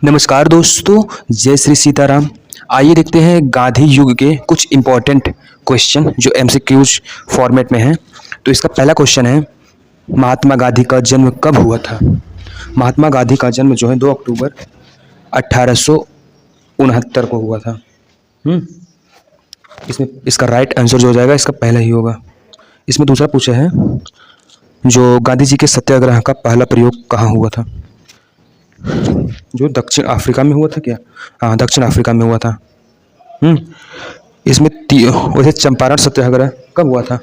नमस्कार दोस्तों, जय श्री सीताराम। आइए देखते हैं गांधी युग के कुछ इम्पोर्टेंट क्वेश्चन जो एमसीक्यूज फॉर्मेट में हैं। तो इसका पहला क्वेश्चन है, महात्मा गांधी का जन्म कब हुआ था? महात्मा गांधी का जन्म जो है 2 अक्टूबर 1869 को हुआ था। इसमें इसका राइट आंसर जो हो जाएगा इसका पहला ही होगा। इसमें दूसरा पूछा है, जो गांधी जी के सत्याग्रह का पहला प्रयोग कहाँ हुआ था? जो दक्षिण अफ्रीका में हुआ था क्या? हाँ, दक्षिण अफ्रीका में हुआ था। इसमें वैसे चंपारण सत्याग्रह कब हुआ था?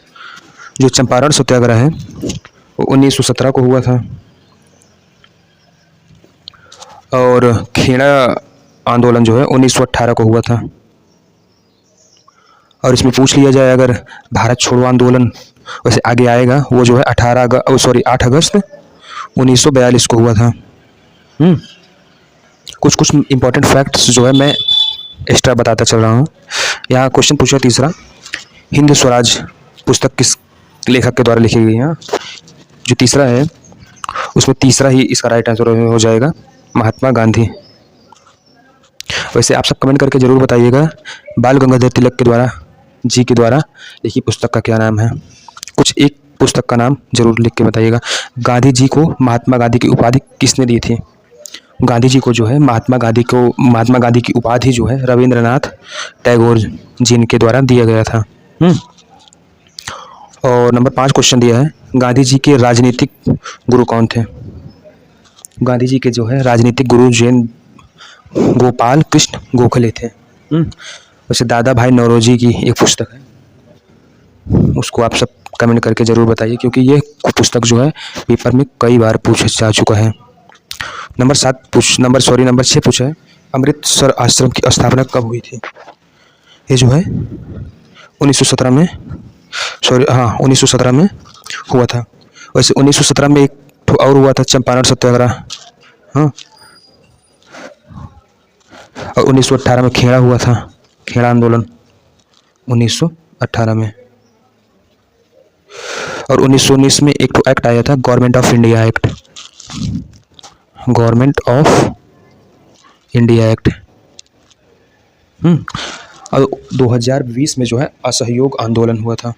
जो चंपारण सत्याग्रह है वो 1917 को हुआ था। और खेड़ा आंदोलन जो है 1918 को हुआ था। और इसमें पूछ लिया जाए अगर भारत छोड़ो आंदोलन वैसे आगे आएगा, वो जो है 8 अगस्त 1942 को हुआ था। कुछ इंपॉर्टेंट फैक्ट्स जो है मैं एक्स्ट्रा बताता चल रहा हूँ। यहाँ क्वेश्चन पूछा तीसरा, हिंद स्वराज पुस्तक किस लेखक के द्वारा लिखी गई है? जो तीसरा है उसमें तीसरा ही इसका राइट आंसर हो जाएगा, महात्मा गांधी। वैसे आप सब कमेंट करके ज़रूर बताइएगा, बाल गंगाधर तिलक के द्वारा लिखी पुस्तक का क्या नाम है? कुछ एक पुस्तक का नाम जरूर लिख के बताइएगा। गांधी जी को महात्मा गांधी की उपाधि किसने दी थी? गांधी जी को जो है महात्मा गांधी की उपाधि जो है रविंद्रनाथ टैगोर जी के द्वारा दिया गया था। और नंबर 5 क्वेश्चन दिया है, गांधी जी के राजनीतिक गुरु कौन थे? गांधी जी के जो है राजनीतिक गुरु जैन गोपाल कृष्ण गोखले थे। वैसे दादा भाई नौरोजी की एक पुस्तक है, उसको आप सब कमेंट करके ज़रूर बताइए, क्योंकि ये पुस्तक जो है पेपर में कई बार पूछा जा चुका है। नंबर 6 पूछा है, अमृतसर आश्रम की स्थापना कब हुई थी? ये जो है 1917 में 1917 में हुआ था। वैसे 1917 में एक और हुआ था, चंपारण सत्याग्रह। और 1918 में खेड़ा हुआ था, खेड़ा आंदोलन 1918 में। और 1919 में एक तो एक्ट आया था, गवर्नमेंट ऑफ इंडिया एक्ट। और 2020 में जो है असहयोग आंदोलन हुआ था।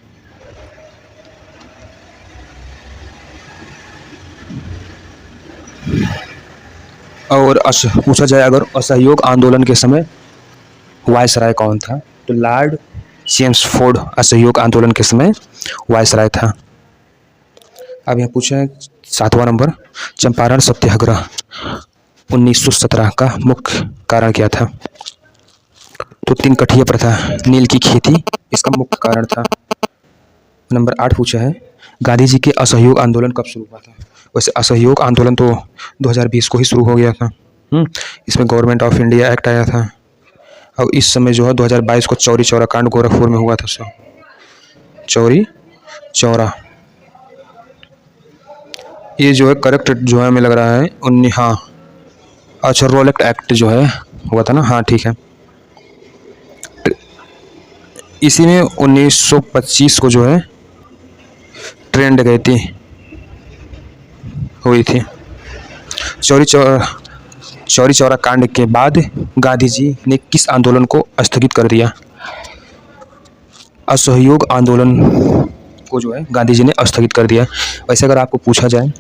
और पूछा जाए अगर असहयोग आंदोलन के समय वायसराय कौन था, तो लॉर्ड चेम्सफोर्ड असहयोग आंदोलन के समय वायसराय था। अब यहाँ पूछा है 7वां नंबर, चंपारण सत्याग्रह 1917 का मुख्य कारण क्या था? तो 3 कठिया प्रथा, नील की खेती इसका मुख्य कारण था। नंबर 8 पूछा है, गांधी जी के असहयोग आंदोलन कब शुरू हुआ था? वैसे असहयोग आंदोलन तो 2020 को ही शुरू हो गया था। इसमें गवर्नमेंट ऑफ इंडिया एक्ट आया था। और इस समय जो है 2022 को चौरी चौरा कांड गोरखपुर में हुआ था। चौरी चौरा ये जो है करेक्ट जो है हमें लग रहा है अच्छा, रोलेक्ट एक्ट जो है हुआ था ना। हाँ ठीक है, इसी में 1925 को जो है ट्रेन डकैती हुई थी। चौरी चौरा कांड के बाद गांधी जी ने किस आंदोलन को स्थगित कर दिया? असहयोग आंदोलन को जो है गांधी जी ने स्थगित कर दिया। वैसे अगर आपको पूछा जाए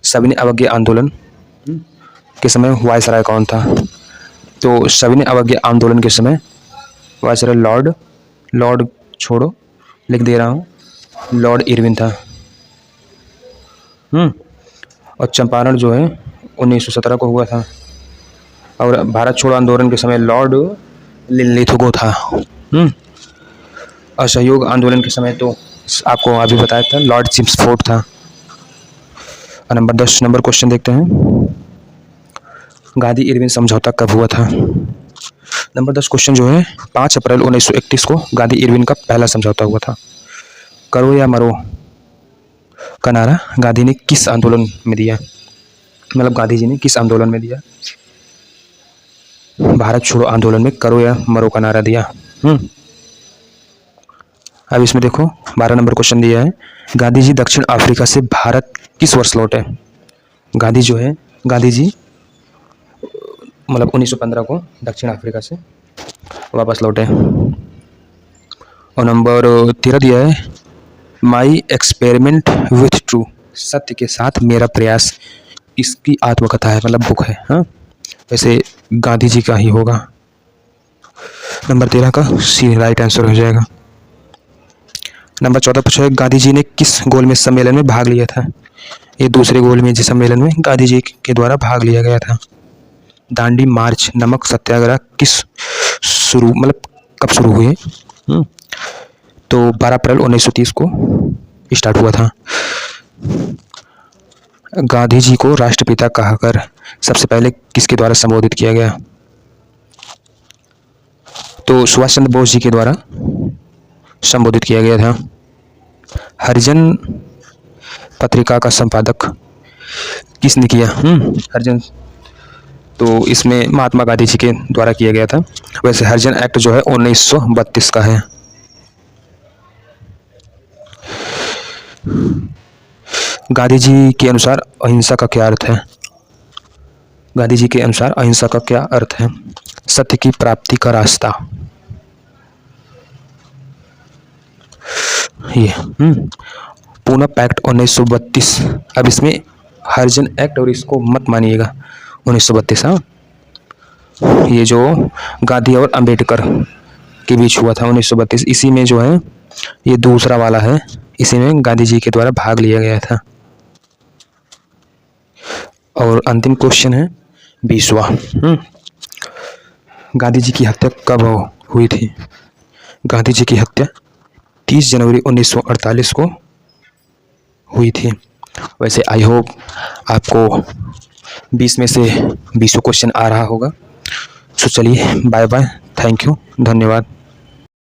सविनय अवज्ञा आंदोलन के समय वायसराय कौन था, तो सविनय अवज्ञा आंदोलन के समय वायसराय लॉर्ड छोड़ो लिख दे रहा हूँ, लॉर्ड इरविन था। और चंपारण जो है 1917 को हुआ था। और भारत छोड़ो आंदोलन के समय लॉर्ड लिनलिथगो था। असहयोग आंदोलन के समय तो आपको अभी बताया था, लॉर्ड चेम्सफोर्ड था। नंबर 10 नंबर क्वेश्चन देखते हैं, गांधी इरविन समझौता कब हुआ था? नंबर 10 क्वेश्चन जो है 5 अप्रैल 1931 को गांधी इरविन का पहला समझौता हुआ था। करो या मरो का नारा गांधी ने किस आंदोलन में दिया? मतलब गांधी जी ने किस आंदोलन में दिया? भारत छोड़ो आंदोलन में करो या मरो का नारा दिया। अब इसमें देखो 12 नंबर क्वेश्चन दिया है, गांधी जी दक्षिण अफ्रीका से भारत किस वर्ष लौटे? गांधी जी मतलब 1915 को दक्षिण अफ्रीका से वापस लौटे। और नंबर 13 दिया है माई एक्सपेरिमेंट विथ ट्रू, सत्य के साथ मेरा प्रयास, इसकी आत्मकथा है, मतलब बुक है। हाँ, वैसे गांधी जी का ही होगा। नंबर 13 का सी राइट आंसर हो जाएगा। नंबर 14 पूछा है गांधी जी ने किस गोलमेज सम्मेलन में भाग लिया था। ये दूसरे गोलमेज सम्मेलन में गांधी जी के द्वारा भाग लिया गया था। दांडी मार्च, नमक सत्याग्रह किस शुरू मतलब कब शुरू हुए? तो 12 अप्रैल 1930 को स्टार्ट हुआ था। गांधी जी को राष्ट्रपिता कहकर सबसे पहले किसके द्वारा संबोधित किया गया? तो सुभाष चंद्र बोस जी के द्वारा संबोधित किया गया था। हरिजन पत्रिका का संपादक किसने किया? हरिजन, तो इसमें महात्मा गांधी जी के द्वारा किया गया था। वैसे हरिजन एक्ट जो है 1932 का है। गांधी जी के अनुसार अहिंसा का क्या अर्थ है? गांधी जी के अनुसार अहिंसा का क्या अर्थ है? सत्य की प्राप्ति का रास्ता। ये पूना पैक्ट 1932। अब इसमें हरिजन एक्ट और इसको मत मानिएगा, 1932। हाँ, ये जो गांधी और अंबेडकर के बीच हुआ था 1932, इसी में जो है ये दूसरा वाला है, इसी में गांधी जी के द्वारा भाग लिया गया था। और अंतिम क्वेश्चन है 20वां। गांधी जी की हत्या कब हुई थी? गांधी जी की हत्या 30 जनवरी 1948 को हुई थी। वैसे आई होप आपको 20 में से 20 क्वेश्चन आ रहा होगा। सो चलिए, बाय बाय, थैंक यू, धन्यवाद।